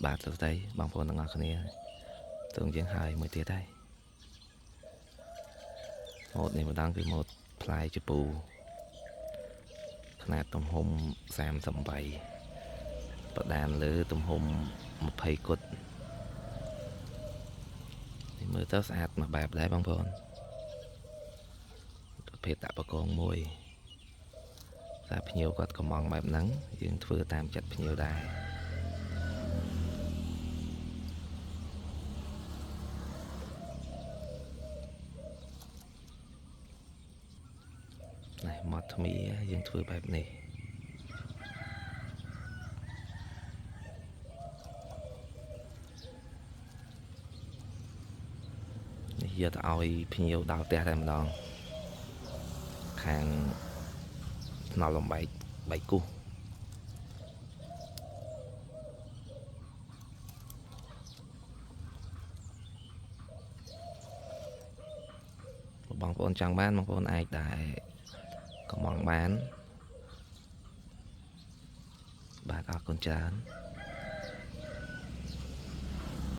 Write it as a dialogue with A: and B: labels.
A: បាទសួស្តីបងប្អូនទាំងអស់គ្នាទើបយើងហើយមួយទៀតហើយម៉ូតនេះម្ដងគឺម៉ូតផ្លែជពូຂະຫນາດទំហំ38បដានលើទំហំ20គុតនេះមើលទៅស្អាតមួយបែបដែរបងប្អូនប្រភេទដាក់បកងមួយតែភ្ញៀវគាត់កំងបែបហ្នឹងយើងធ្វើតាមចិត្តភ្ញៀវដែរនេះម៉ត់ថ្មីយើងធ្វើបែបនេះនេះយកទៅឲ្យភ្ញៀវដល់ផ្ទះតែម្ដងខាងថ្នល់លំបែកបែកគូសបងប្អូនចង់បានបងប្អូនអាចដែរកំងបានបាទអរគុណច្រើន